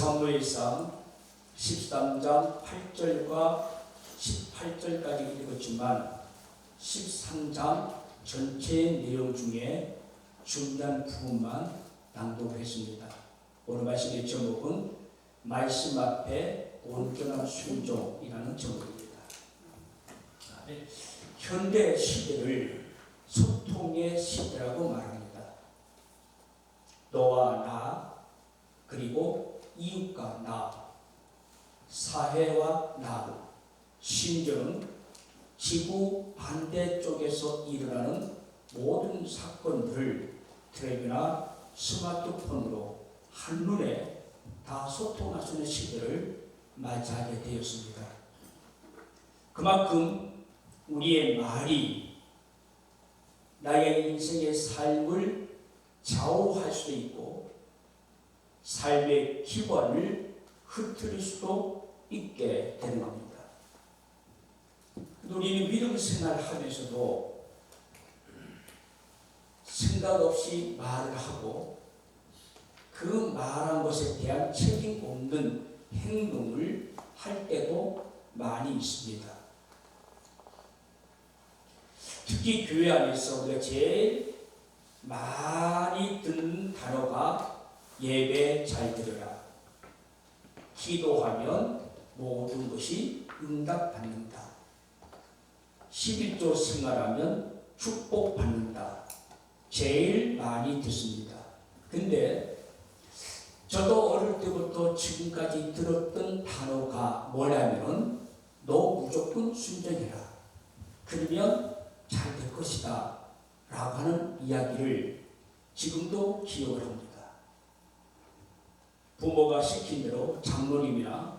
사무엘상 13장 8절과 18절까지 읽었지만 13장 전체 내용 중에 중요한 부분만 낭독했습니다. 오늘 말씀의 제목은 말씀 앞에 온전한 순종이라는 제목입니다. 현대 시대를 소통의 시대라고 말합니다. 너와 나, 그리고 이웃과 나, 사회와 나, 심지어는 지구 반대쪽에서 일어나는 모든 사건들을 텔레비나 스마트폰으로 한눈에 다 소통할 수 있는 시대를 맞이하게 되었습니다. 그만큼 우리의 말이 나의 인생의 삶을 좌우할 수도 있고 삶의 기반을 흐트릴 수도 있게 되는 겁니다. 우리는 믿음 생활을 하면서도 생각 없이 말을 하고 그 말한 것에 대한 책임 없는 행동을 할 때도 많이 있습니다. 특히 교회 안에서 우리가 제일 많이 듣는 단어가 예배 잘 드려라. 기도하면 모든 것이 응답받는다. 11조 생활하면 축복받는다. 제일 많이 듣습니다. 근데 저도 어릴 때부터 지금까지 들었던 단어가 뭐냐면 너 무조건 순종해라. 그러면 잘 될 것이다. 라고 하는 이야기를 지금도 기억을 합니다. 부모가 시킨 대로 장로님이나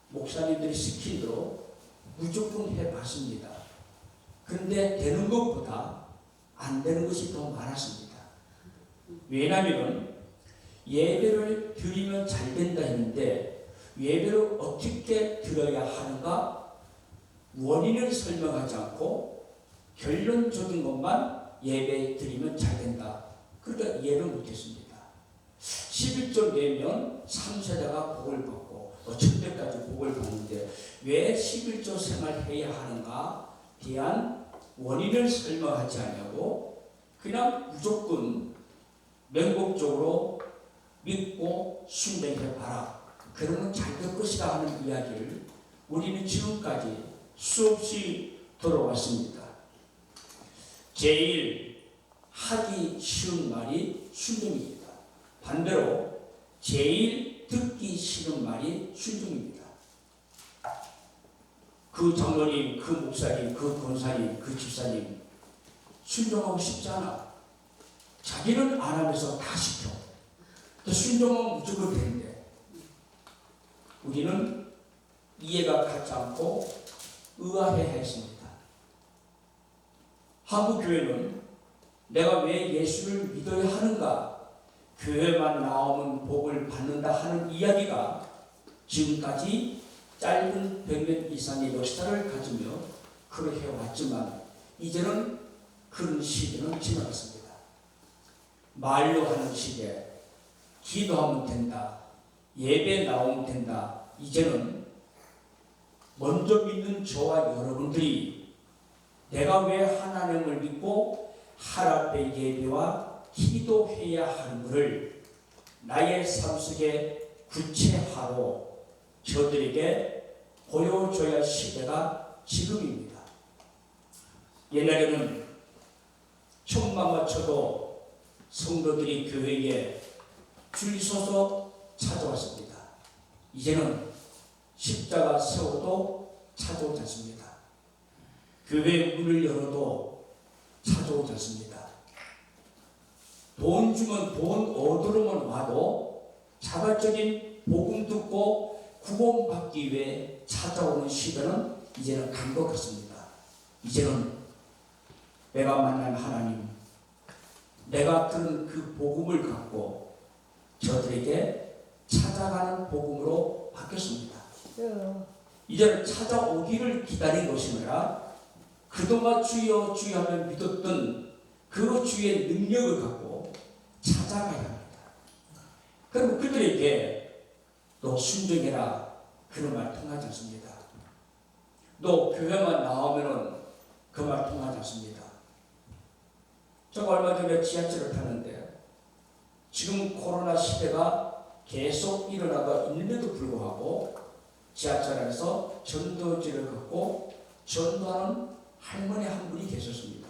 목사님들이 시킨 대로 무조건 해봤습니다. 그런데 되는 것보다 안 되는 것이 더 많았습니다. 왜냐하면 예배를 드리면 잘 된다 했는데 예배를 어떻게 드려야 하는가 원인을 설명하지 않고 결론적인 것만 예배 드리면 잘 된다. 그러니까 이해를 못했습니다. 11조 내면 3세대가 복을 받고 1000대까지 복을 받는데 왜 11조 생활해야 하는가 대한 원인을 설명하지 않냐고 그냥 무조건 맹목적으로 믿고 순종해봐라. 그러면 잘 될 것이다 하는 이야기를 우리는 지금까지 수없이 들어왔습니다. 제일 하기 쉬운 말이 순종입니다. 반대로 제일 듣기 싫은 말이 순종입니다. 그 장로님, 그 목사님, 그 권사님, 그 집사님 순종하고 싶지 않아. 자기는 안 하면서 다 시켜. 순종은 무조건 되는데 우리는 이해가 가지 않고 의아해 했습니다. 한국 교회는 내가 왜 예수를 믿어야 하는가? 교회만 나오면 복을 받는다 하는 이야기가 지금까지 짧은 100년 이상의 역사를 가지며 그렇게 해왔지만 이제는 그런 시대는 지나갔습니다. 말로 하는 시대, 기도하면 된다, 예배 나오면 된다. 이제는 먼저 믿는 저와 여러분들이 내가 왜 하나님을 믿고 하나님의 예배와 기도해야 하는 것을 나의 삶 속에 구체화로 저들에게 보여줘야 할 시대가 지금입니다. 옛날에는 춤만 맞춰도 성도들이 교회에 줄 서서 찾아왔습니다. 이제는 십자가 세워도 찾아오지 않습니다. 교회 문을 열어도 찾아오지 않습니다. 돈 주면 돈 얻으러만 와도 자발적인 복음 듣고 구원받기 위해 찾아오는 시대는 이제는 간 것 같습니다. 이제는 내가 만난 하나님, 내가 들은 그 복음을 갖고 저들에게 찾아가는 복음으로 바뀌었습니다. 이제는 찾아오기를 기다린 것이 아니라 그동안 주여 주여 하며 믿었던 그 주의 능력을 갖고 찾아가야 합니다. 그럼 그들에게 너 순종해라 그런 말 통하지 않습니다. 너 교회만 나오면은 그 말 통하지 않습니다. 제가 얼마 전에 지하철을 타는데 지금 코로나 시대가 계속 일어나고 있는데도 불구하고 지하철 안에서 전도지를 걷고 전도하는 할머니 한 분이 계셨습니다.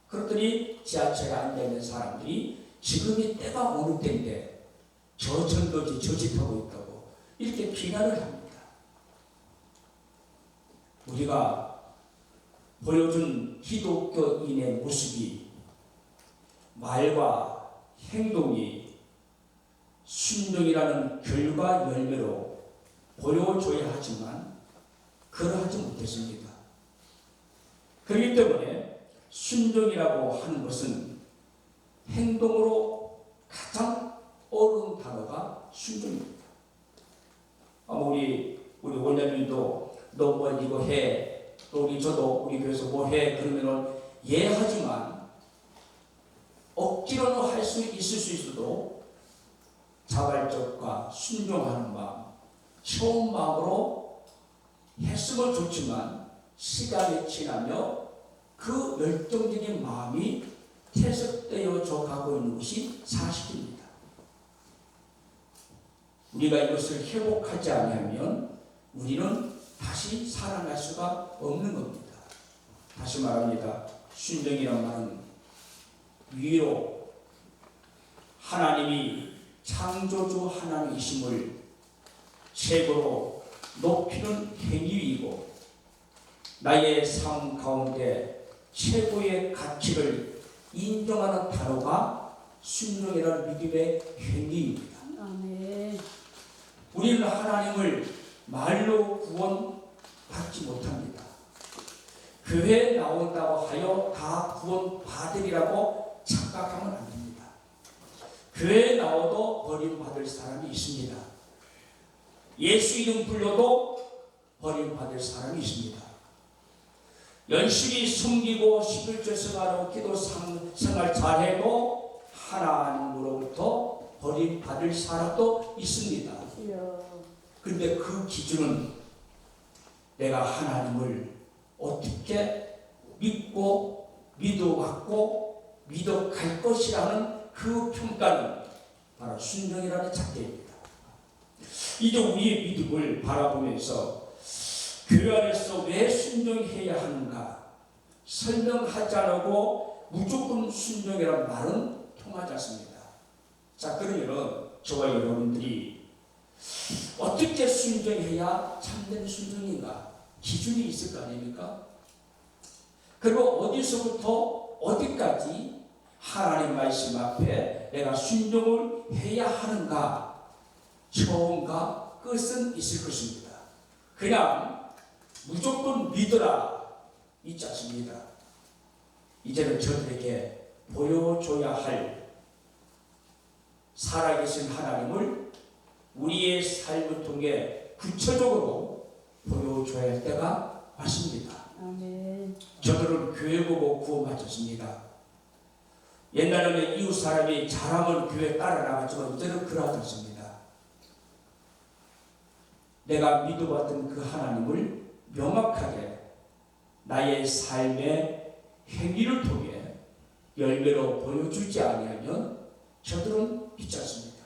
그랬더니 지하철에 앉아있는 사람들이 지금이 때가 어느 때인데 저 전도지 저 집 하고 있다고 이렇게 비난을 합니다. 우리가 보여준 기독교인의 모습이 말과 행동이 순종이라는 결과 열매로 보여줘야 하지만 그러하지 못했습니다. 그렇기 때문에 순종이라고 하는 것은 행동으로 가장 어려운 단어가 순종입니다. 우리 원장님도 너 뭐 이거 해, 또 우리 교회에서 뭐 해 그러면은 예 하지만 억지로는 할 수 있을 수 있어도 자발적과 순종하는 마음, 처음 마음으로 했으면 좋지만 시간이 지나며 그 열정적인 마음이 퇴색되어져 가고 있는 것이 사실입니다. 우리가 이것을 회복하지 않으면 우리는 다시 살아날 수가 없는 겁니다. 다시 말합니다. 순종이란 말은 위로 하나님이 창조주 하나님이심을 최고로 높이는 행위이고 나의 삶 가운데 최고의 가치를 인정하는 단어가 순종이라는 믿음의 행위입니다. 아멘. 우리는 하나님을 말로 구원받지 못합니다. 교회에 나온다고 하여 다 구원받으리라고 착각하면 안 됩니다. 교회에 나와도 버림받을 사람이 있습니다. 예수 이름 불러도 버림받을 사람이 있습니다. 열심히 숨기고 11조 생활하고 기도 생활 잘해도 하나님으로부터 버림받을 사람도 있습니다. 그런데 그 기준은 내가 하나님을 어떻게 믿고 믿어왔고 믿어갈 것이라는 그 평가는 바로 순종이라는 잣대입니다. 이제 우리의 믿음을 바라보면서 교회 안에서 왜 순종해야 하는가 설명하지 않고 무조건 순종이라는 말은 통하지 않습니다. 자, 그러면 저와 여러분들이 어떻게 순종해야 참된 순종인가 기준이 있을 거 아닙니까? 그리고 어디서부터 어디까지 하나님 말씀 앞에 내가 순종을 해야 하는가 처음과 끝은 있을 것입니다. 그냥 무조건 믿어라 있지 않습니다. 이제는 저들에게 보여줘야 할 살아계신 하나님을 우리의 삶을 통해 구체적으로 보여줘야 할 때가 왔습니다. 아멘. 저들은 교회 보고 구원받았습니다. 옛날에는 이웃 사람이 잘하면 교회 따라 나갔지만 이제는 그러하지 않습니다. 내가 믿어봤던 그 하나님을 명확하게 나의 삶의 행위를 통해 열매로 보여주지 아니하면 저들은 믿지 않습니다.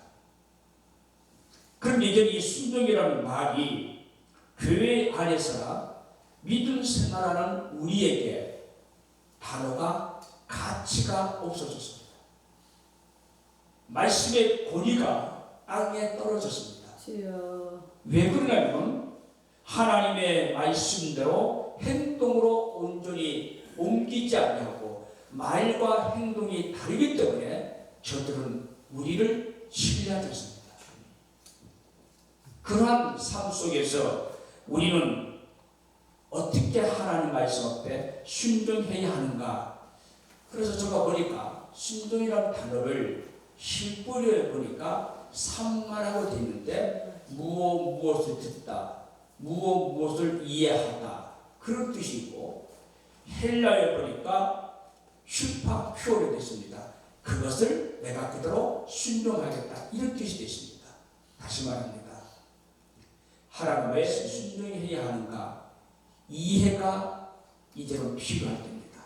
그럼 이제 이 순종이라는 말이 교회 안에서나 믿음 생활하는 우리에게 단어가 가치가 없어졌습니다. 말씀의 권위가 땅에 떨어졌습니다. 왜 그러냐면 하나님의 말씀대로 행동으로 온전히 옮기지 아니하고 말과 행동이 다르기 때문에 저들은 우리를 신뢰하지 않습니다. 그러한 삶 속에서 우리는 어떻게 하나님 말씀 앞에 순종해야 하는가? 그래서 제가 보니까 순종이라는 단어를 실뿌리에 보니까 산만하고 되어 있는데 무엇을 듣다, 무엇을 이해하다 그런 뜻이고 헬라에 보니까 슈파퓨어로 됐습니다. 그것을 내가 그대로 순종하겠다 이런 뜻이 됐습니다. 다시 말합니다. 하나님 왜 순종해야 하는가 이해가 이제는 필요할 때입니다.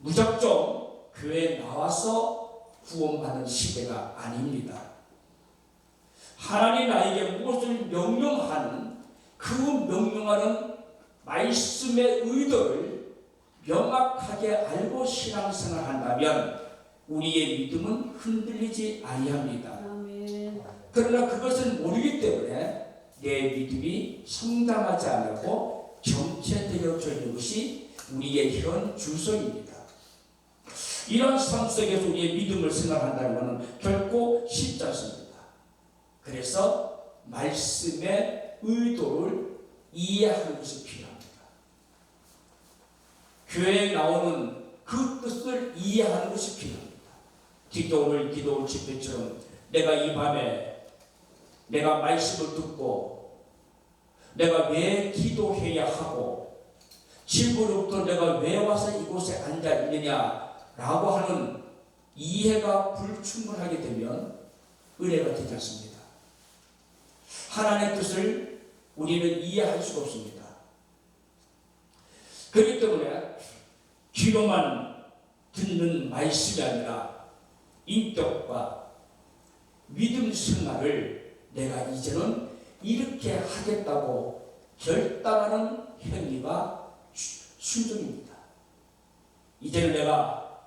무작정 교회에 나와서 구원받는 시대가 아닙니다. 하나님 나에게 무엇을 명령하는 그 명령하는 말씀의 의도를 명확하게 알고 신앙생활한다면 우리의 믿음은 흔들리지 아니합니다. 아멘. 그러나 그것을 모르기 때문에 내 믿음이 성장하지 않고 정체되어져 있는 것이 우리의 현 주소입니다. 이런 삶 속에서 우리의 믿음을 생각한다는 것은 결코 쉽지 않습니다. 그래서 말씀의 의도를 이해하는 것이 필요합니다. 교회에 나오는 그 뜻을 이해하는 것이 필요합니다. 오늘 기도 집회처럼 내가 이 밤에 내가 말씀을 듣고 내가 왜 기도해야 하고 집으로부터 내가 왜 와서 이곳에 앉아 있느냐라고 하는 이해가 불충분하게 되면 은혜가 되지 않습니다. 하나님의 뜻을 우리는 이해할 수가 없습니다. 그렇기 때문에 귀로만 듣는 말씀이 아니라 인격과 믿음 생활을 내가 이제는 이렇게 하겠다고 결단하는 행위가 순종입니다. 이제는 내가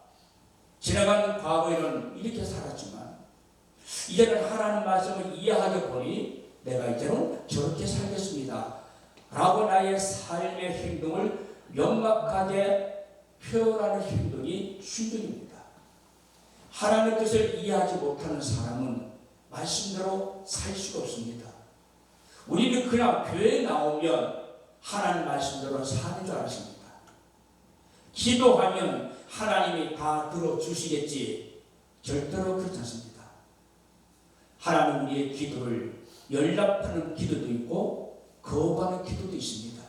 지나간 과거에는 이렇게 살았지만 이제는 하나님 말씀을 이해하게 보니 내가 이제는 저렇게 살겠습니다. 라고 나의 삶의 행동을 명확하게 표현하는 행동이 순종입니다. 하나님의 뜻을 이해하지 못하는 사람은 말씀대로 살 수가 없습니다. 우리는 그냥 교회에 나오면 하나님 말씀대로 사는 줄 알았습니다. 기도하면 하나님이 다 들어주시겠지. 절대로 그렇지 않습니다. 하나님 우리의 기도를 연락하는 기도도 있고 거부하는 기도도 있습니다.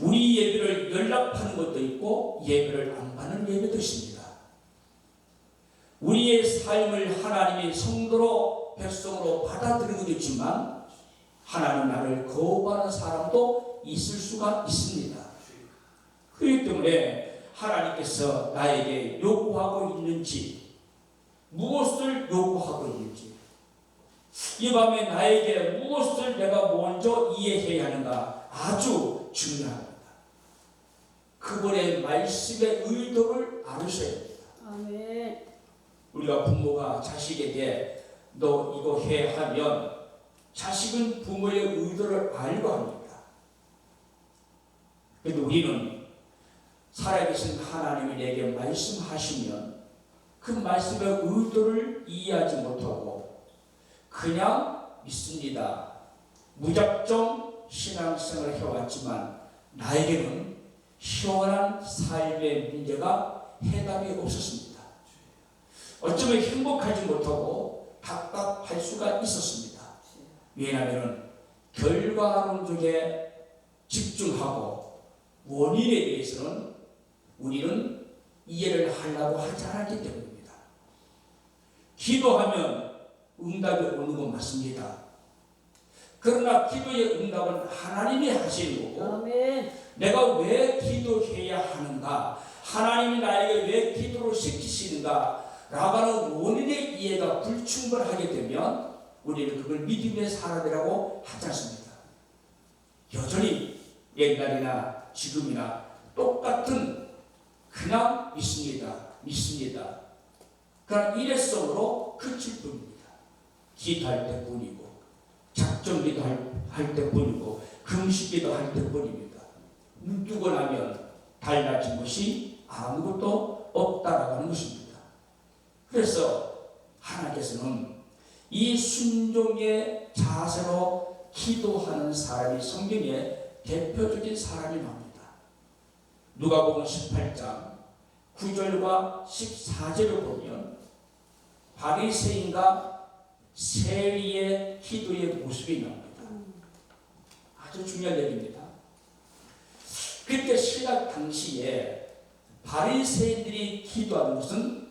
우리 예배를 연락하는 것도 있고 예배를 안 받는 예배도 있습니다. 우리의 삶을 하나님이 성도로 백성으로 받아들이는 것도 있지만 하나님 나를 거부하는 사람도 있을 수가 있습니다. 그렇기 때문에 하나님께서 나에게 요구하고 있는지 무엇을 요구하고 있는지 이 밤에 나에게 무엇을 내가 먼저 이해해야 하는가 아주 중요합니다. 그분의 말씀의 의도를 알으셔야 합니다. 아멘. 우리가 부모가 자식에게 너 이거 해 하면 자식은 부모의 의도를 알고 합니다. 그런데 우리는 살아계신 하나님이 내게 말씀하시면 그 말씀의 의도를 이해하지 못하고 그냥 믿습니다. 무작정 신앙생활을 해왔지만 나에게는 시원한 삶의 문제가 해답이 없었습니다. 어쩌면 행복하지 못하고 답답할 수가 있었습니다. 왜냐하면 결과론적에 집중하고 원인에 대해서는 우리는 이해를 하려고 하지 않았기 때문입니다. 기도하면 응답이 오는 건 맞습니다. 그러나 기도의 응답은 하나님이 하시는 거고 아멘. 내가 왜 기도해야 하는가 하나님이 나에게 왜 기도를 시키시는가 라고 하는 원인의 이해가 불충분하게 되면 우리는 그걸 믿음의 사람이라고 하지 않습니다. 여전히 옛날이나 지금이나 똑같은 그냥 믿습니다. 그냥 일회성으로 그칠 뿐입니다. 기도할 때뿐이고 작정기도 할 때뿐이고 금식기도 할 때뿐입니다. 눈 뜨고 나면 달라진 것이 아무것도 없다라고 하는 것입니다. 그래서 하나님께서는 이 순종의 자세로 기도하는 사람이 성경에 대표적인 사람이 나옵니다. 누가복음 18장 9절과 14절을 보면 바리새인과 세리의 기도의 모습이 나옵니다. 아주 중요한 얘기입니다. 그때 신약 당시에 바리새인들이 기도하는 것은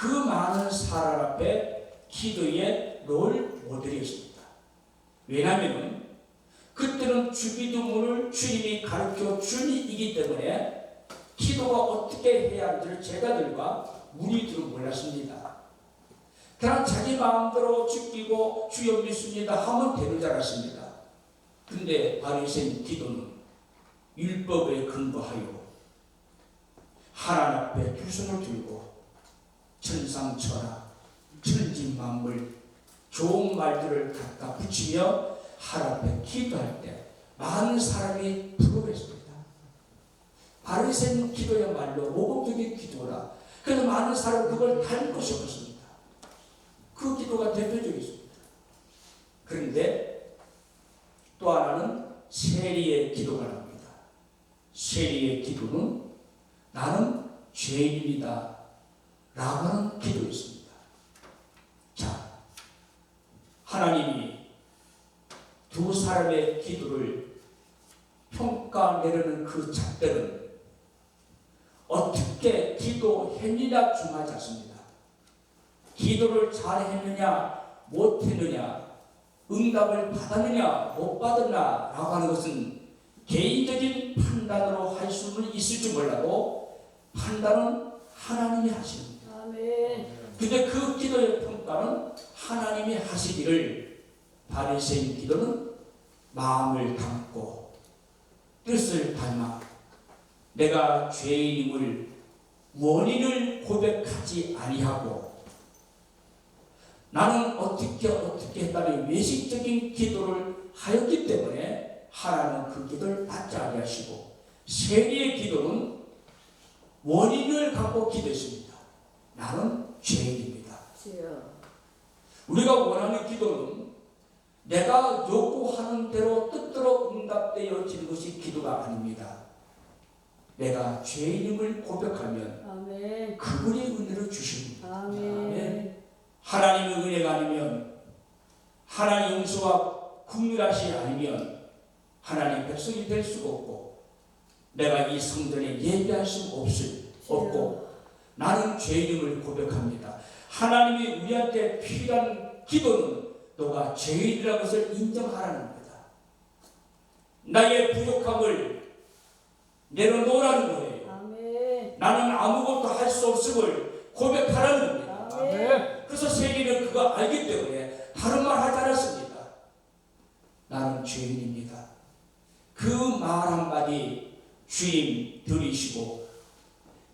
그 많은 사람 앞에 기도의 롤 모델이었습니다. 왜냐하면 그때는 주기도문을 주님이 가르쳐 준 이기 때문에 기도가 어떻게 해야 하는지를 제자들과 무리들은 몰랐습니다. 그냥 자기 마음대로 죽이고 주여 믿습니다 하면 되는 줄 알았습니다. 근데 바리새인 기도는 율법에 근거하여 하나님 앞에 두 손을 들고 천상천하 천지만물 좋은 말들을 갖다 붙이며 하나님 앞에 기도할 때 많은 사람이 부러워했습니다. 바리새인 기도야말로 모범적인 기도라. 그래서 많은 사람이 그걸 닮고 싶었습니다. 그 기도가 대표적이었습니다. 그런데 또 하나는 세리의 기도가 납니다. 세리의 기도는 나는 죄인입니다 라고 하는 기도였습니다. 자, 하나님이 두 사람의 기도를 평가내려는 그 잣대는 어떻게 기도했느냐 중요하지 않습니다. 기도를 잘했느냐 못했느냐 응답을 받았느냐 못 받았나 라고 하는 것은 개인적인 판단으로 할 수는 있을지 몰라도 판단은 하나님이 하십니다. 아멘. 근데 그 기도의 평가는 하나님이 하시기를 바리새인 기도는 마음을 담고 뜻을 닮아 내가 죄인임을 원인을 고백하지 아니하고 나는 어떻게 했다는 외식적인 기도를 하였기 때문에 하나님은 그 기도를 받지 아니하시고 세리의 기도는 원인을 갖고 기도했습니다. 나는 죄인입니다. 주여. 우리가 원하는 기도는 내가 요구하는 대로 뜻대로 응답되어지는 것이 기도가 아닙니다. 내가 죄인임을 고백하면 아멘. 그분이 은혜를 주십니다. 아멘. 하나님의 은혜가 아니면 하나님의 용서와 긍휼하시 아니면 하나님의 백성이 될 수가 없고 내가 이 성전에 예배할 수 없고 나는 죄인임을 고백합니다. 하나님이 우리한테 필요한 기도는 너가 죄인이라는 것을 인정하라는 겁니다. 나의 부족함을 내려놓으라는 거예요. 아멘. 나는 아무것도 할 수 없음을 고백하라는 겁니다. 아멘. 그래서 세리는 그거 알기 때문에 다른 말 하지 않았습니다. 나는 죄인입니다. 그 말 한마디 주님 들으시고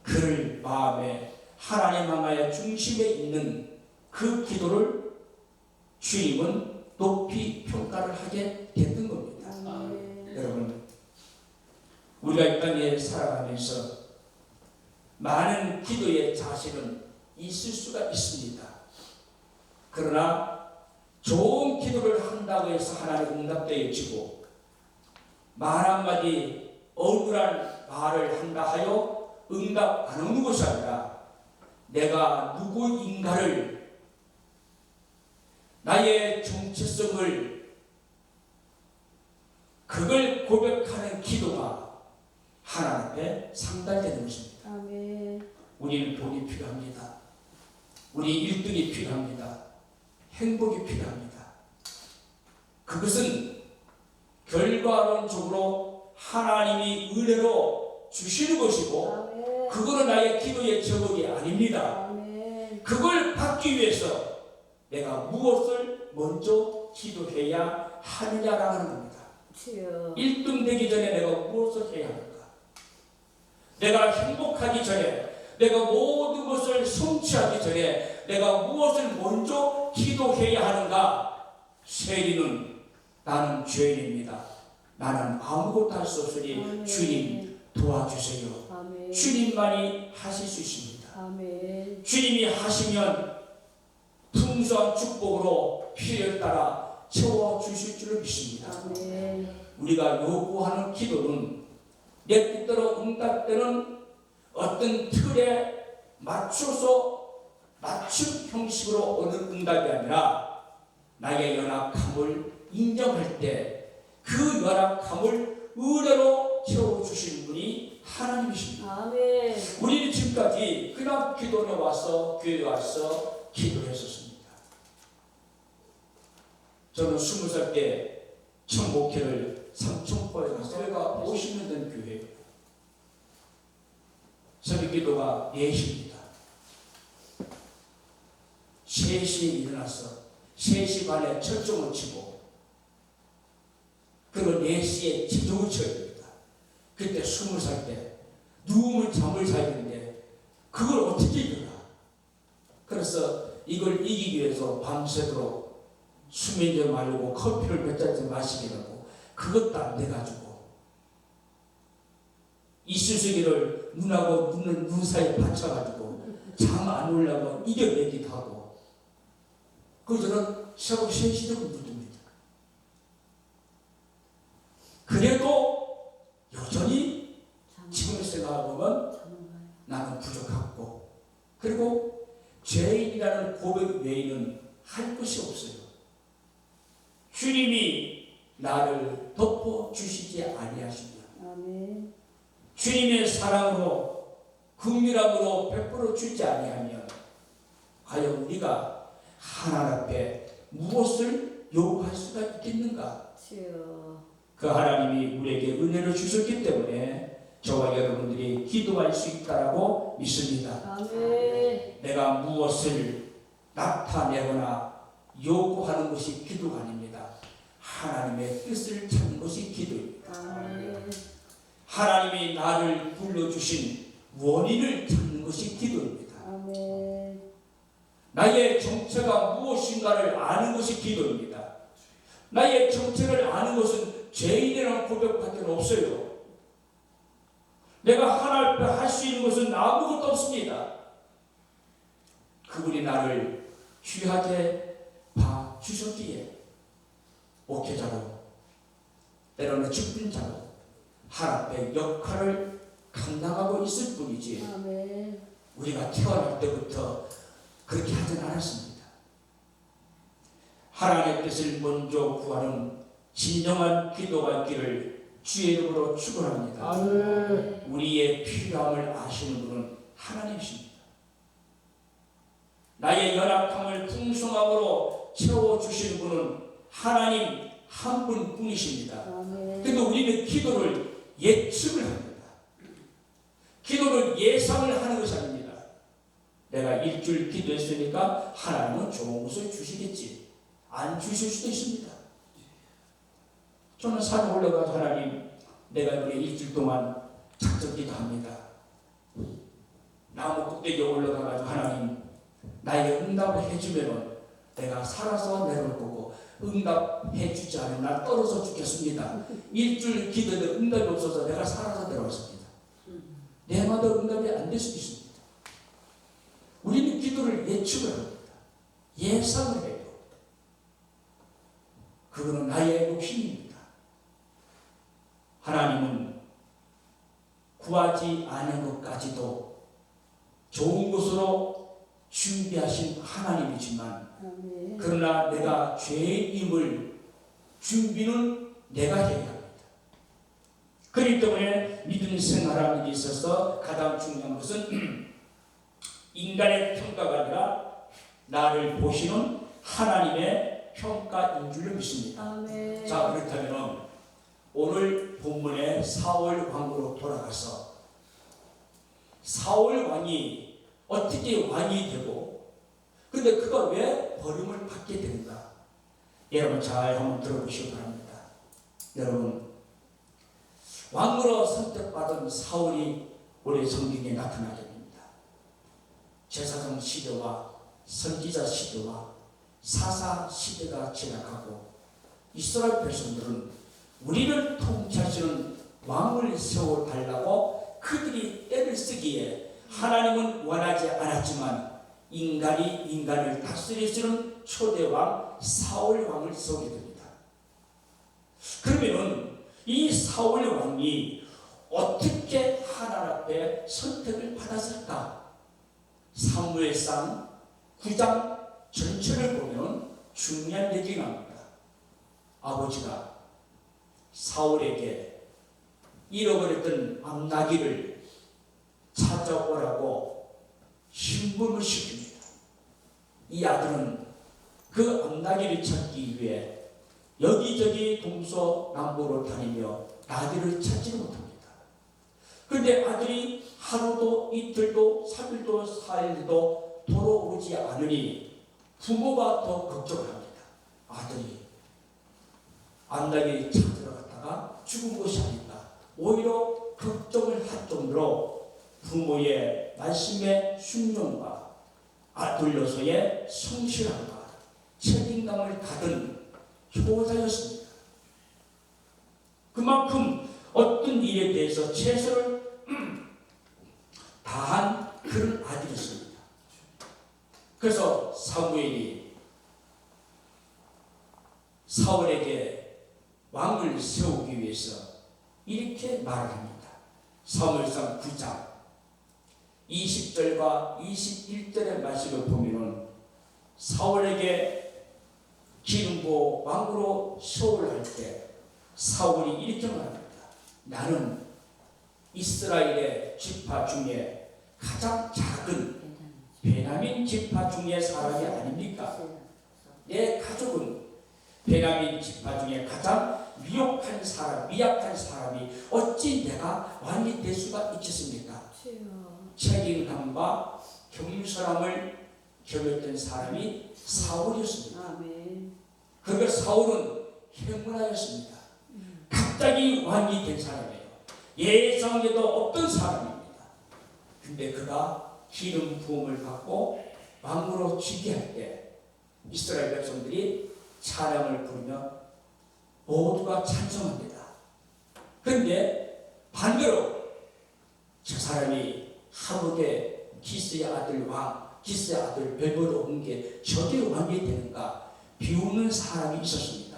그를 마음에 하나님 하나의 중심에 있는 그 기도를 주님은 높이 평가를 하게 됐던 겁니다. 아멘. 여러분, 우리가 이 땅에 살아가면서 많은 기도의 자세는 있을 수가 있습니다. 그러나 좋은 기도를 한다고 해서 하나님 응답되어지고 말 한마디 억울한 말을 한다 하여 응답 안 오는 것이 아니라 내가 누구인가를 나의 정체성을 그걸 고백하는 기도가 하나님 앞에 상달되는 것입니다. 아멘. 우리는 돈이 필요합니다. 우리 1등이 필요합니다. 행복이 필요합니다. 그것은 결과론적으로 하나님이 은혜로 주시는 것이고 아멘. 그거는 나의 기도의 제목이 아닙니다. 아멘. 그걸 받기 위해서 내가 무엇을 먼저 기도해야 하느냐라고 하는 겁니다. 주여. 1등 되기 전에 내가 무엇을 해야 하는가? 내가 행복하기 전에 내가 모든 것을 성취하기 전에 내가 무엇을 먼저 기도해야 하는가? 세리는 나는 죄인입니다. 나는 아무것도 할 수 없으니 아멘. 주님 도와주세요. 아멘. 주님만이 하실 수 있습니다. 아멘. 주님이 하시면 풍성한 축복으로 필요에 따라 채워주실 줄을 믿습니다. 아멘. 우리가 요구하는 기도는 내 뜻대로 응답되는 어떤 틀에 맞춰서 맞춤 형식으로 오는 응답이 아니라 나의 연약함을 인정할 때 그 연약함을 은혜로 채워주시는 분이 하나님이십니다. 아멘. 우리는 지금까지 그냥 기도에 와서 교회에 와서 기도했었습니다. 저는 20살 때 첫 목회를 삼천포에 가서 제가 50년 된 교회예요. 새벽 기도가 4시입니다. 3시에 일어나서 3시 반에 철종을 치고 그리고 4시에 지종을 쳐야 됩니다. 그때 20살 때 누우면 잠을 자야 되는데 그걸 어떻게 이겨라. 그래서 이걸 이기기 위해서 밤새도록 수면제 마르고 커피를 몇 잔씩 마시게 되고 그것도 안 돼가지고 이쑤시개를 눈하고 눈 사이에 받쳐가지고 잠 안 오려고 이겨내기도 하고 그래서 저는 새벽 3시 되고 눕습니다. 그래도 여전히 지금 생각해보면 나는 부족하고 그리고 죄인이라는 고백 외에는 할 것이 없어요. 주님이 나를 덮어주시지 아니하시며 아멘. 주님의 사랑으로 긍휼함으로 베풀어 주지 아니하면 과연 우리가 하나님 앞에 무엇을 요구할 수가 있겠는가? 주여. 그 하나님이 우리에게 은혜를 주셨기 때문에 저와 여러분들이 기도할 수 있다라고 믿습니다. 아멘. 내가 무엇을 나타내거나 요구하는 것이 기도가 아닙니다. 하나님의 뜻을 찾는 것이 기도입니다. 아멘. 하나님이 나를 불러주신 원인을 찾는 것이 기도입니다. 아멘. 나의 정체가 무엇인가를 아는 것이 기도입니다. 나의 정체를 아는 것은 죄인이라는 고백밖에 없어요. 내가 하나님 앞에 할 수 있는 것은 아무것도 없습니다. 그분이 나를 귀하게 봐주셨기에 목회자로 때로는 직분자로 하나님 앞에 역할을 감당하고 있을 뿐이지 아멘. 우리가 태어날 때부터 그렇게 하진 않았습니다. 하나님의 뜻을 먼저 구하는 진정한 기도가 있기를 주의 이름으로 축원합니다. 아멘. 우리의 필요함을 아시는 분은 하나님이십니다. 나의 연약함을 풍성함으로 채워주시는 분은 하나님 한 분뿐이십니다. 아멘. 그래도 우리는 기도를 예측을 합니다. 기도를 예상을 하는 것이 아닙니다. 내가 일주일 기도했으니까 하나님은 좋은 것을 주시겠지. 안 주실 수도 있습니다. 저는 산에 올라가서 하나님 내가 이번에 일주일 동안 작전 기도합니다. 나무 꼭대기에 올라가가지고 하나님 나에게 응답을 해주면 내가 살아서 내려올 거고 응답해 주지 않으면 난 떨어져 죽겠습니다. 일주일 기도해도 응답이 없어서 내가 살아서 내려왔습니다. 내 말도 응답이 안 될 수도 있습니다. 우리는 기도를 예측을 합니다. 예상을 해요. 그거는 나의 욕심입니다. 하나님은 구하지 않은 것까지도 좋은 것으로 준비하신 하나님이지만 아멘. 그러나 내가 죄임을 준비는 내가 해야 합니다. 그렇기 때문에 믿음 생활하는 데 있어서 가장 중요한 것은 인간의 평가가 아니라 나를 보시는 하나님의 평가인 줄로 믿습니다. 아멘. 자, 그렇다면 오늘 본문의 사울 왕으로 돌아가서 사울 왕이 어떻게 왕이 되고 근데 그가 왜 버림을 받게 되는가? 여러분 잘 한번 들어보시기 바랍니다. 여러분 왕으로 선택받은 사울이 우리 성경에 나타나게 됩니다. 제사장 시대와 선지자 시대와 사사 시대가 지나가고 이스라엘 백성들은 우리를 통치하시는 왕을 세워달라고 그들이 때를 쓰기에 하나님은 원하지 않았지만 인간이 인간을 다스리시는 초대왕 사울왕을 세우게 됩니다. 그러면은 이 사울왕이 어떻게 하나님 앞에 선택을 받았을까? 사무엘상 9장 전체를 보면 중요한 얘기가 나옵니다. 아버지가 사울에게 잃어버렸던 암나기를 찾아오라고 신분을 시킵니다. 이 아들은 그 암나기를 찾기 위해 여기저기 동서남북으로 다니며 아들을 찾지를 못합니다. 그런데 아들이 하루도 이틀도 3일도 4일도 돌아오지 않으니 부모가 더 걱정을 합니다. 아들이 안락이 찾으러 갔다가 죽은 것이 아닌가, 오히려 걱정을 할 정도로 부모의 말씀의 순종과 아들로서의 성실함과 책임감을 가진 효자였습니다. 그만큼 어떤 일에 대해서 최선을 다한 그런 아들이었습니다. 그래서 사무엘이 사울에게 왕을 세우기 위해서 이렇게 말을 합니다. 사무엘상 9장 20절과 21절의 말씀을 보면은 사울에게 기름 부어 왕으로 세우려 할 때 사울이 이렇게 말합니다. 나는 이스라엘의 지파 중에 가장 작은 베냐민 지파 중의 사람이 아닙니까? 내 가족은 베냐민 지파 중에 가장 미약한 사람이 어찌 내가 왕이 될 수가 있겠습니까? 책임감과 겸손함을 겸했던 사람이 사울이었습니다. 아멘. 그러니까 사울은 행운하였습니다. 갑자기 왕이 된 사람이에요. 예상에도 없던 사람입니다. 근데 그가 기름 부음을 받고 왕으로 즉위할 때 이스라엘 백성들이 찬양을 부르며 모두가 찬송합니다. 그런데 반대로 저 사람이 하루에 기스의 아들 벨보로 온 게 저게 왕이 되는가 비우는 사람이 있었습니다.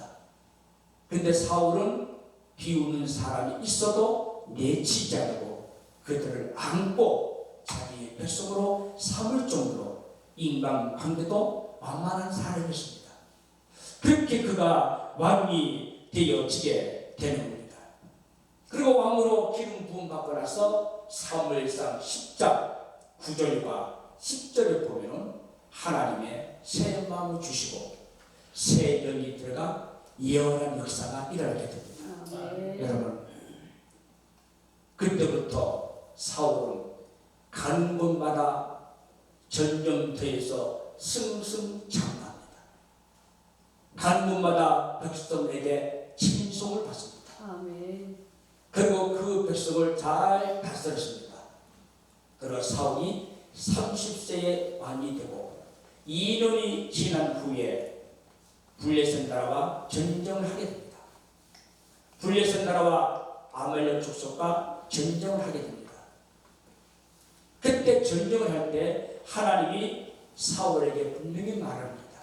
그런데 사울은 비우는 사람이 있어도 내치지 않고 그들을 안고 자기의 백성으로 삼을 정도로 인간관계도 완만한 사람이었습니다. 그렇게 그가 왕이 되어지게 되는 겁니다. 그리고 왕으로 기름 부음 받고 나서 사무엘상 10장 9절과 10절에 보면 하나님의 새 마음을 주시고 새 영이 들어가 예언한 역사가 일어나게 됩니다. 아멘. 여러분, 그때부터 사울은 가는 곳마다 전쟁터에서 승승장구합니다. 가는 곳마다 백성에게 칭송을 받습니다. 아멘. 그리고 그 백성을 잘 다스렸습니다. 그러나 사울이 30세에 왕이 되고 2년이 지난 후에 블레셋 나라와 전쟁을 하게 됩니다. 블레셋 나라와 아말렉 족속과 전쟁을 하게 됩니다. 그때 전쟁을 할 때 하나님이 사울에게 분명히 말합니다.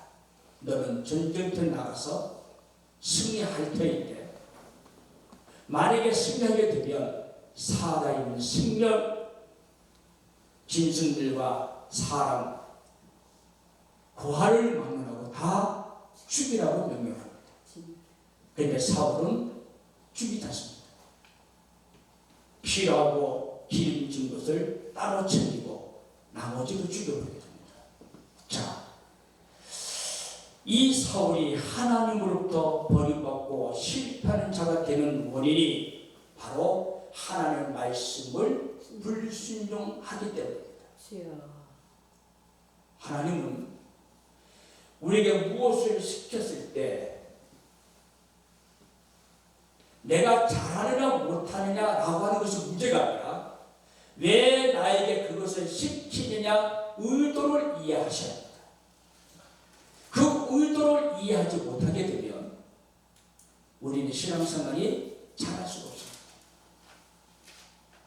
너는 전쟁터에 나가서 승리할 터인데 만약에 승리하게 되면 살아있는 생명 짐승들과 사람 고아를 막론하고 다 죽이라고 명령합니다. 그런데 사울은 죽이지 않습니다. 피하고 기름진 것을 따로 챙기고 나머지도 죽여버리게 됩니다. 자, 이 사울이 하나님으로부터 버림받고 실패하는 자가 되는 원인이 바로 하나님의 말씀을 불순종하기 때문입니다. 하나님은 우리에게 무엇을 시켰을 때 내가 잘하느냐 못하느냐라고 하는 것이 문제가 아니라 왜 나에게 그것을 시키느냐 의도를 이해하셔야 합니다. 그 의도를 이해하지 못하게 되면 우리는 신앙생활이 잘할 수가 없습니다.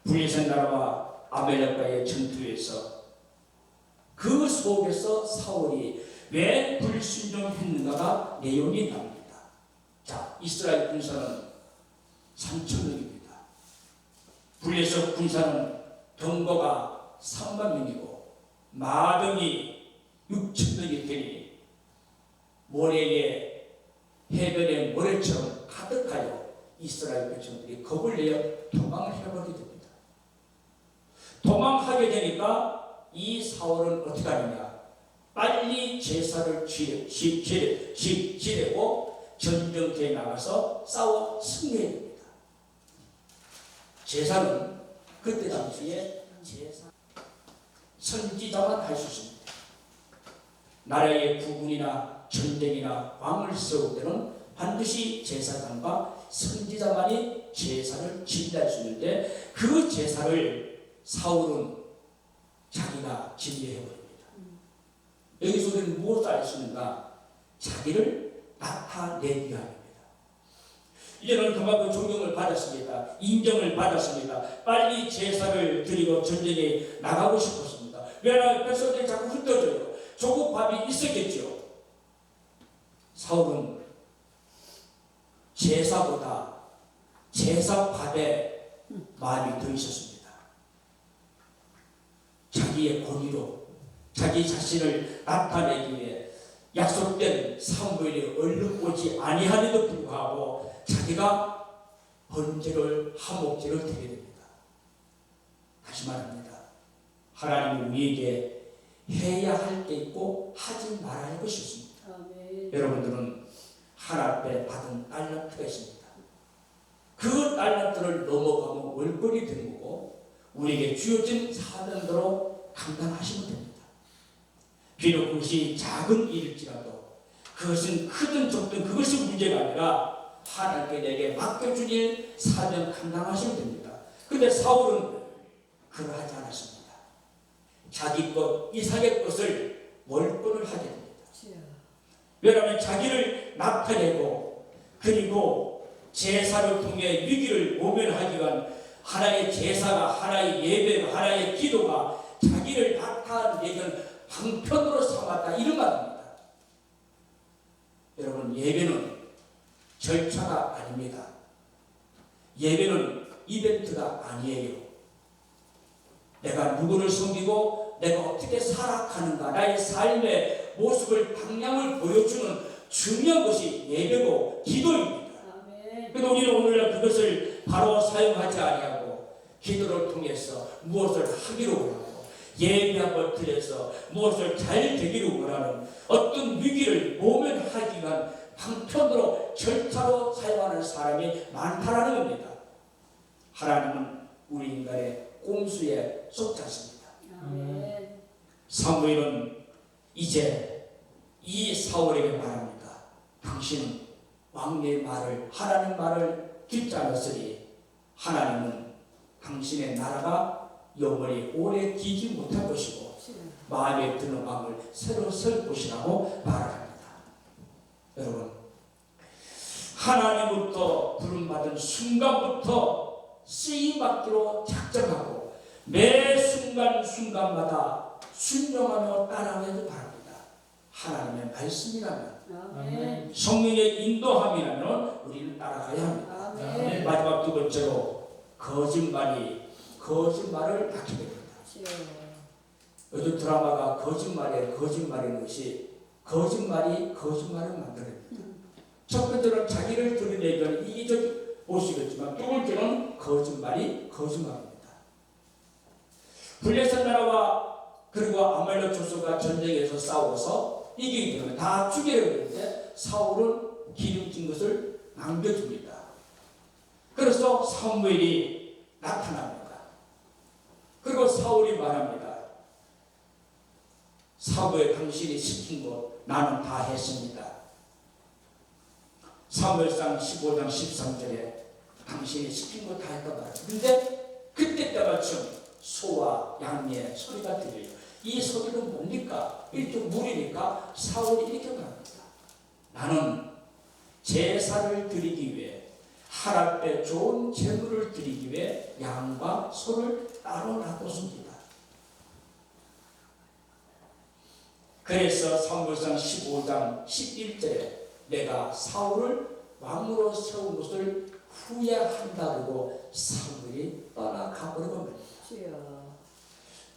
블레셋 나라와 아말렉과의 전투에서 그 속에서 사울이 왜 불순종했는가가 내용이 나옵니다. 자, 이스라엘 군사는 3,000명입니다. 블레셋 군사는 병거가 3만 명이고 마병이 6,000명이 되니 모래에 해변의 모래처럼 가득하여 이스라엘 백성들이 겁을 내어 도망을 해버리게 됩니다. 도망하게 되니까 이 사울은 어떻게 하느냐, 빨리 제사를 지내고 전쟁터에 나가서 싸워 승리해야 됩니다. 제사는 그때 당시에 제사 선지자만 할 수 있습니다. 나라의 구군이나 전쟁이나 왕을 세울 때는 반드시 제사장과 선지자만이 제사를 진리할 수 있는데 그 제사를 사울은 자기가 진리해버립니다. 여기서 우리는 무엇을 알 수 있는가? 자기를 나타내기 위함입니다. 이제는 그만큼 존경을 받았습니다. 인정을 받았습니다. 빨리 제사를 드리고 전쟁에 나가고 싶었습니다. 왜냐하면 백성들이 자꾸 흩어져요. 조급함이 있었겠죠. 사울은 제사보다 제사밥에 마음이 더 있었습니다. 자기의 권위로 자기 자신을 나타내기 위해 약속된 사무엘이 얼른 오지 아니하는데도 불구하고 자기가 번제를 화목제를 드리게 됩니다. 다시 말합니다. 하나님은 우리에게 해야 할 게 있고 하지 말아야 할 것이 있습니다. 아멘. 여러분들은 하나님께 받은 달란트가 있습니다. 그 달란트를 넘어가면 월권이 되는 거고 우리에게 주어진 사명대로 감당하시면 됩니다. 비록 그것이 작은 일일지라도 그것은 크든 적든 그것이 문제가 아니라 하나님께 내게 맡겨준 일 사명 감당하시면 됩니다. 그런데 사울은 그러하지 않았습니다. 자기 것 이삭의 것을 월권을 하게 됩니다. 왜냐하면 자기를 나타내고 그리고 제사를 통해 위기를 모면하기 위한 하나의 제사가 하나의 예배가 하나의 기도가 자기를 나타내는 방편으로 삼았다 이런 말입니다. 여러분 예배는 절차가 아닙니다. 예배는 이벤트가 아니에요. 내가 누구를 섬기고 내가 어떻게 살아가는가 나의 삶의 모습을 방향을 보여주는 중요한 것이 예배고 기도입니다. 그런데 우리는 오늘날 그것을 바로 사용하지 아니하고 기도를 통해서 무엇을 하기로 원하고 예배 한번 드려서 무엇을 잘 되기를 원하는 어떤 위기를 모면하기 위한 방편으로 절차로 사용하는 사람이 많다라는 겁니다. 하나님은 우리 인간의 꼼수에 속지 않습니다. 사무엘은 이제 이 사울에게 말합니다. 당신은 왕의 말을 하나님 말을 듣지 않았으니 하나님은 당신의 나라가 영원히 오래 기지 못할 것이고 마음에 드는 왕을 새로 설 것이라고 말합니다. 여러분 하나님부터 부름받은 순간부터 쓰임받기로 작정하고 매 순간순간마다 순종하며 따라가기를 바랍니다. 하나님의 말씀이라면 성령의 인도함이라면 우리는 따라가야 합니다. 마지막 두 번째로 거짓말을 낳게 됩니다. 요즘 드라마가 거짓말인 것이 거짓말을 만들어냅니다. 첫 번째는 자기를 드러내기는 이기적인 모습이었지만 두 번째는 거짓말입니다. 블레셋 나라와 그리고 아말렉 족속과 전쟁에서 싸워서 이기게 되면 다 죽이려고 했는데 사울은 기름진 것을 남겨줍니다. 그래서 사무엘이 나타납니다. 그리고 사울이 말합니다. 사무엘 당신이 시킨 것 나는 다 했습니다. 사무엘상 15장 13절에 당신이 시킨 거 다 했단 말이에요. 그런데 그때 때마침 소와 양의 소리가 들려요. 이 소리는 뭡니까? 이렇게 물으니까 사울이 이렇게 말합니다. 나는 제사를 드리기 위해 하나님께 좋은 제물을 드리기 위해 양과 소를 따로 놔뒀습니다. 그래서 사무엘상 15장 11절에 내가 사울을 왕으로 세운 것을 후회한다고 사울이 떠나가버린 겁니다.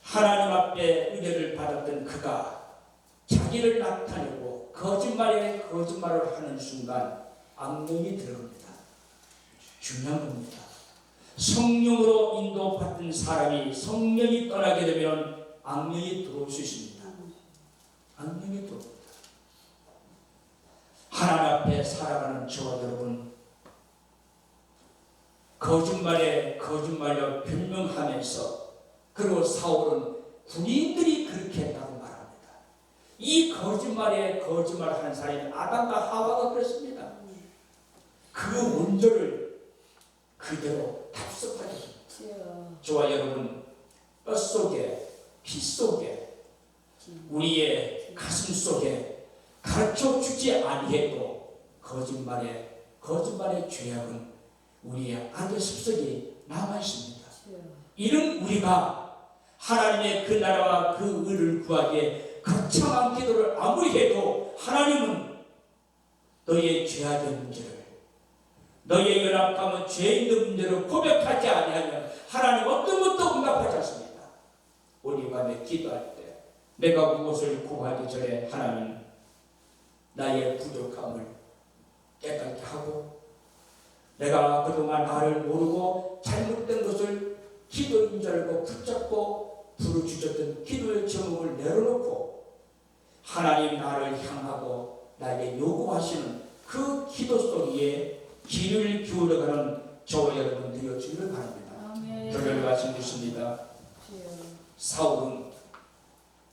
하나님 앞에 은혜를 받았던 그가 자기를 나타내고 거짓말에 거짓말을 하는 순간 악령이 들어갑니다. 중요한 겁니다. 성령으로 인도받은 사람이 성령이 떠나게 되면 악령이 들어올 수 있습니다. 악령이 들어옵니다. 하나님 앞에 살아가는 저와 여러분, 거짓말로 변명하면서, 그리고 사울은 군인들이 그렇게 했다고 말합니다. 이 거짓말하는 사람이 아담과 하와가 그랬습니다. 그 원조를 그대로 답습하였습니다. 저와 여러분, 뼈 속에, 피 속에, 우리의 가슴 속에 가르쳐 주지 아니해도 거짓말의 죄악은 우리의 안개 습속에 남아 있습니다. 이런 우리가 하나님의 그 나라와 그 의를 구하기에 거창한 기도를 아무리 해도 하나님은 너의 죄악의 문제를, 너의 연약함은 죄 있는 문제를 고백하지 아니하면 하나님 어떤 것도 응답하지 않습니다. 오늘 밤에 기도할 때 내가 무엇을 구하기 전에 하나님 나의 부족함을 깨닫게 하고, 내가 그동안 나를 모르고 잘못된 것을 기도인 줄 알고 붙잡고 부르짖었던 기도의 제목을 내려놓고 하나님 나를 향하고 나에게 요구하시는 그 기도 소리에 귀를 기울여가는 저와 여러분 되어주기를 바랍니다. 저를 말씀드렸습니다. 사울은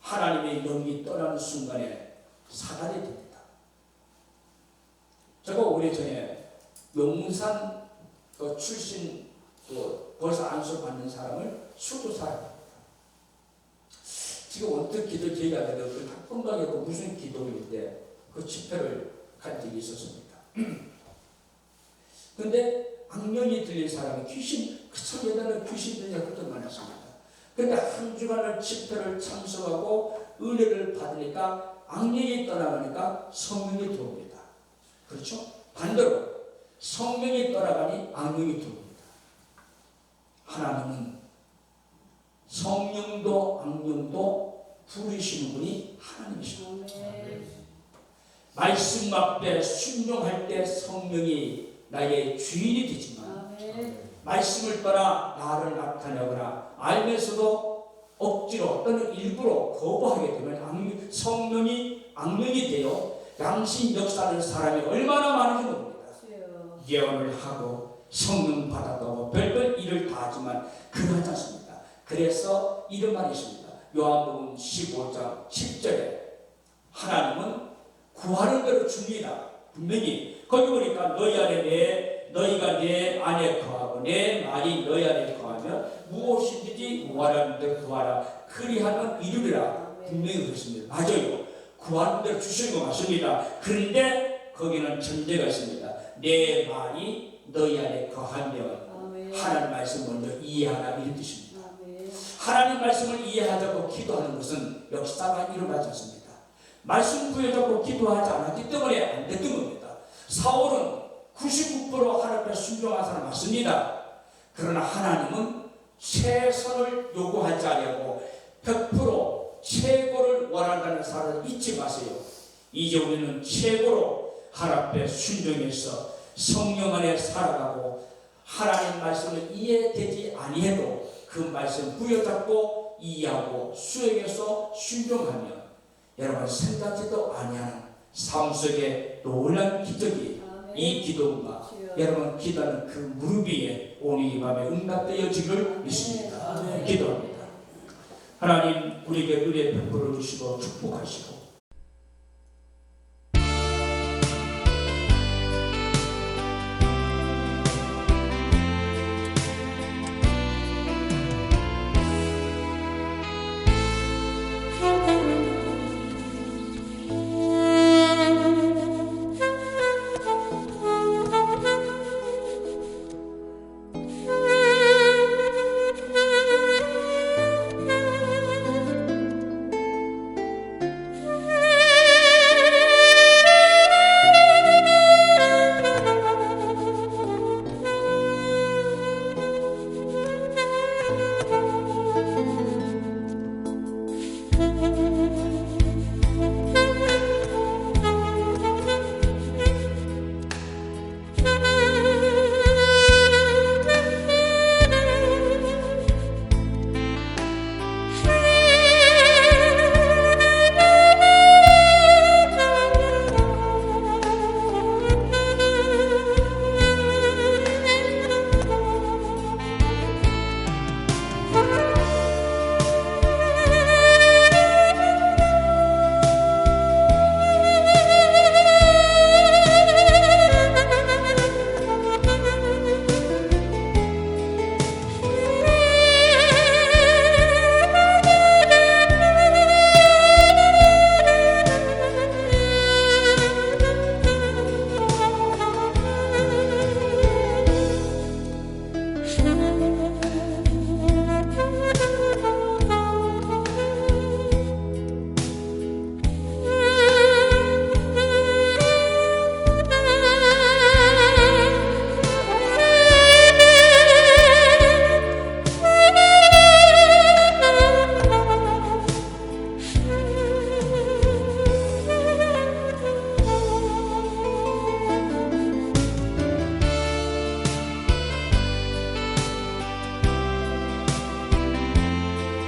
하나님의 영이 떠나는 순간에 사단이 됩니다. 제가 오래전에 용산 출신 벌써 안수 받는 사람을 수도사랍니다. 지금 언뜻 기도 기회가 되고 그 탁봉강에 무슨 기도일 때 그 집회를 간 적이 있었습니다. 근데 악령이 들린 사람이 귀신, 그 소리에다는 귀신 들린 것도 많았습니다. 근데 한 주간을 집회를 참석하고 은혜를 받으니까 악령이 떠나가니까 성령이 들어옵니다. 그렇죠? 반대로 성령이 떠나가니 악령이 들어옵니다. 하나님은 성령도 악령도 부르시는 분이 하나님이십니다. 말씀 앞에 순종할 때 성령이 나의 주인이 되지만 말씀을 떠나 나를 나타내거나 알면서도 억지로 또는 일부러 거부하게 되면 성령이 악령이 되어 양심 역사하는 사람이 얼마나 많은지 모릅니다. 예언을 하고 성령 받았다고 별별 일을 다 하지만 그러하지 않습니다. 그래서 이런 말이 있습니다. 요한복음 15장 10절에 하나님은 구하는 대로 줍니다. 분명히 거기 보니까 너희가 내 안에 거하고 내 말이 너희 안에 거하면 무엇이든지 구하라는 대로 구하라 그리하면 이루리라. 분명히 그렇습니다. 맞아요. 구하는 대로 주시는 거 맞습니다. 그런데 거기는 전제가 있습니다. 내 말이 너희 안에 거하면 하나님 말씀 먼저 이해하라 이런 뜻입니다. 하나님 말씀을 이해하자고 기도하는 것은 역사가 일어나지 않습니다. 말씀 구해자고 기도하지 않았기 때문에 안 됐던 겁니다. 사울은 99% 하나님 앞에 순종한 사람 맞습니다. 그러나 하나님은 최선을 요구하지 않고 100% 최고를 원한다는 사실을 잊지 마세요. 이제 우리는 최고로 하나님 앞에 순종해서 성령 안에 살아가고 하나님 말씀을 이해되지 아니해도 그 말씀 부여잡고 이해하고 수행해서 순종하면 여러분 생각지도 아니하는 삶 속에 놀라운 기적이 이 기도가 여러분 기도하는 그 무릎 위에 오늘 이 밤에 응답되어지기를 믿습니다. 기도합니다. 하나님 우리에게 은혜 베풀어 주시고 축복하시고